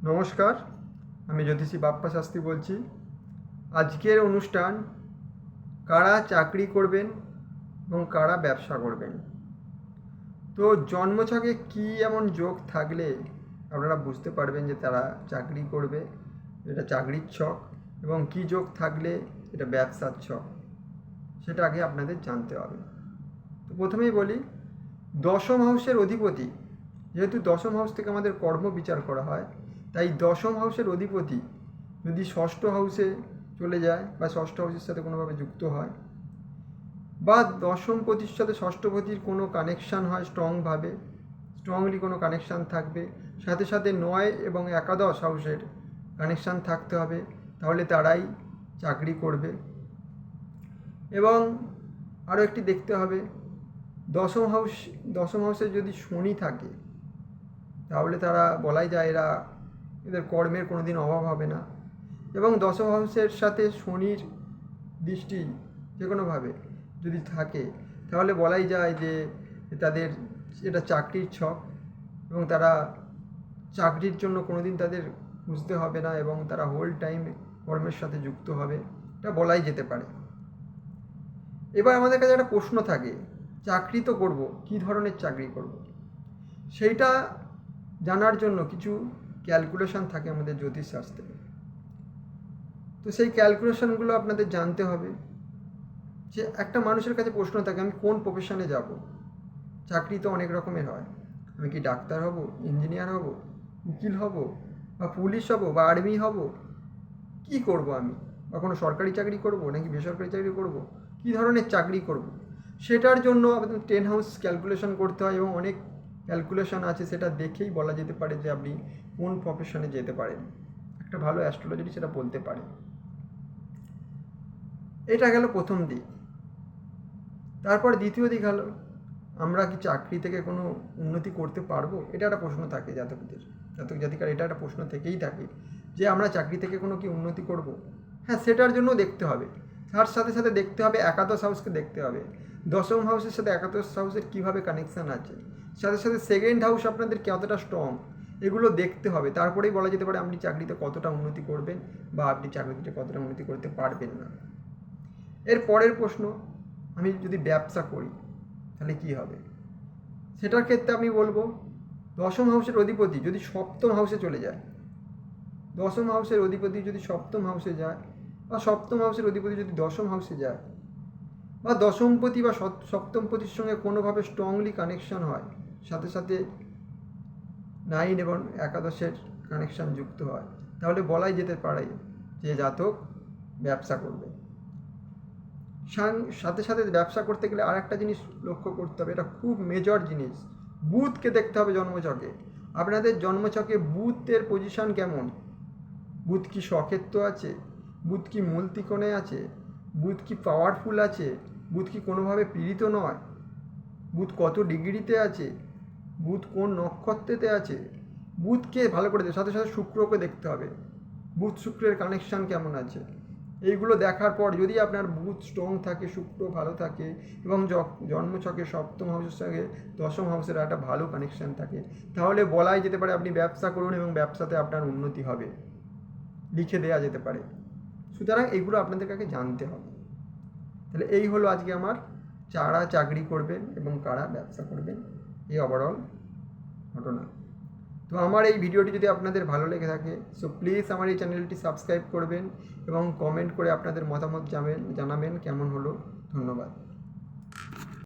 নমস্কার, আমি জ্যোতিষী বাপ্পা শাস্ত্রী বলছি। আজকের অনুষ্ঠান কারা চাকরি করবেন এবং কারা ব্যবসা করবেন। তো জন্মছকে কী এমন যোগ থাকলে আপনারা বুঝতে পারবেন যে তারা চাকরি করবে, এটা চাকরির ছক, এবং কী যোগ থাকলে এটা ব্যবসার ছক, সেটা আগে আপনাদের জানতে হবে। তো প্রথমেই বলি, দশম হাউসের অধিপতি, যেহেতু দশম হাউস থেকে আমাদের কর্ম বিচার করা হয়, তাই দশম হাউসের অধিপতি যদি ষষ্ঠ হাউসে চলে যায় বা ষষ্ঠ হাউসের সাথে কোনোভাবে যুক্ত হয়, বা দশম পতির সাথে ষষ্ঠপতির কোনো কানেকশান হয়, স্ট্রংলি কোনো কানেকশান থাকবে, সাথে সাথে 9 এবং একাদশ হাউসের কানেকশান থাকতে হবে, তাহলে তারাই চাকরি করবে। এবং আরও একটি দেখতে হবে, দশম হাউসে যদি শনি থাকে, তাহলে তারা বলাই যায় এদের কর্মের কোনো দিন অভাব হবে না। এবং দশম হাউসের সাথে শনির দৃষ্টি যে কোনোভাবে যদি থাকে, তাহলে বলাই যায় যে তাদের এটা চাকরির ছক, এবং তারা চাকরির জন্য কোনো দিন তাদের বুঝতে হবে না, এবং তারা হোল টাইম কর্মের সাথে যুক্ত হবে, এটা বলাই যেতে পারে। এবার আমাদের কাছে একটা প্রশ্ন থাকে, চাকরি তো করব, কী ধরনের চাকরি করব? সেইটা জানার জন্য কিছু ক্যালকুলেশন থাকে আমাদের জ্যোতিষশাস্ত্রে। তো সেই ক্যালকুলেশনগুলো আপনাদের জানতে হবে। যে একটা মানুষের কাছে প্রশ্ন থাকে, আমি কোন প্রফেশনে যাব? চাকরি তো অনেক রকমের হয়। আমি কি ডাক্তার হব, ইঞ্জিনিয়ার হব, উকিল হব, বা পুলিশ হব, বা আর্মি হব? কি করব আমি? বা কোনো সরকারি চাকরি করব নাকি বেসরকারি চাকরি করব? কী ধরনের চাকরি করব? সেটার জন্য আপনাদের 10 হাউস ক্যালকুলেশন করতে হয়, এবং অনেক ক্যালকুলেশন আছে, সেটা দেখেই বলা যেতে পারে যে আপনি কোন প্রফেশনে যেতে পারেন। একটা ভালো অ্যাস্ট্রোলজি সেটা বলতে পারে। এটা গেল প্রথম দিক। তারপর দ্বিতীয় দিক হলো, আমরা কি চাকরি থেকে কোনো উন্নতি করতে পারবো? এটা একটা প্রশ্ন থাকে জাতক জাতিকার, এটা একটা প্রশ্ন থেকেই থাকে যে আমরা চাকরি থেকে কোনো কি উন্নতি করব? হ্যাঁ, সেটার জন্য দেখতে হবে। তার সাথে সাথে দেখতে হবে একাদশ হাউসকে দেখতে হবে, দশম হাউসের সাথে একাদশ হাউসের কীভাবে কানেকশান আছে, সাথে সাথে সেকেন্ড হাউস আপনাদের কতটা স্ট্রং, এগুলো দেখতে হবে। তারপরেই বলা যেতে পারে আপনি চাকরিতে কতটা উন্নতি করবেন বা আপনি চাকরিতে কতটা উন্নতি করতে পারবেন না। এর পরের প্রশ্ন, আমি যদি ব্যবসা করি তাহলে কী হবে? সেটার ক্ষেত্রে আমি বলবো, দশম হাউসের অধিপতি যদি সপ্তম হাউসে চলে যায়, দশম হাউসের অধিপতি যদি সপ্তম হাউসে যায়, বা সপ্তম হাউসের অধিপতি যদি দশম হাউসে যায়, বা দশমপতি বা সপ্তমপতির সঙ্গে কোনোভাবে স্ট্রংলি কানেকশান হয়, সাথে সাথে 9 এবং একাদশের কানেকশান যুক্ত হয়, তাহলে বলাই যেতে পারে যে জাতক ব্যবসা করবে। সাথে সাথে ব্যবসা করতে গেলে আর একটা জিনিস লক্ষ্য করতে হবে, এটা খুব মেজর জিনিস, বুধকে দেখতে হবে জন্মছকে। আপনাদের জন্মছকে বুধের পজিশন কেমন? বুধ কি স্বক্ষেত্র আছে? বুধ কি মূল ত্রিকোণে আছে? বুধ কি পাওয়ারফুল আছে? বুধ কি কোনোভাবে পীড়িত নয়? বুধ কত ডিগ্রিতে আছে? বুধ কোন নক্ষত্রেতে আছে? বুধকে ভালো করে সাথে সাথে শুক্রকে দেখতে হবে, বুধ শুক্রের কানেকশান কেমন আছে। এইগুলো দেখার পর যদি আপনার বুধ স্ট্রং থাকে, শুক্র ভালো থাকে, এবং জন্মছকে সপ্তম হাউসের সঙ্গে দশম হাউসের একটা ভালো কানেকশান থাকে, তাহলে বলাই যেতে পারে আপনি ব্যবসা করুন এবং ব্যবসাতে আপনার উন্নতি হবে, লিখে দেওয়া যেতে পারে। সুতরাং এইগুলো আপনাদের কাছে জানতে হবে। তাহলে এই হলো আজকে আমার যারা চাকরি করবেন এবং কারা ব্যবসা করবেন এই ওভারঅল ঘটনা। তো আমার এই ভিডিওটি যদি আপনাদের ভালো লেগে থাকে, সো প্লিজ আমার এই চ্যানেলটি সাবস্ক্রাইব করবেন এবং কমেন্ট করে আপনাদের মতামত জানাবেন কেমন হলো। ধন্যবাদ।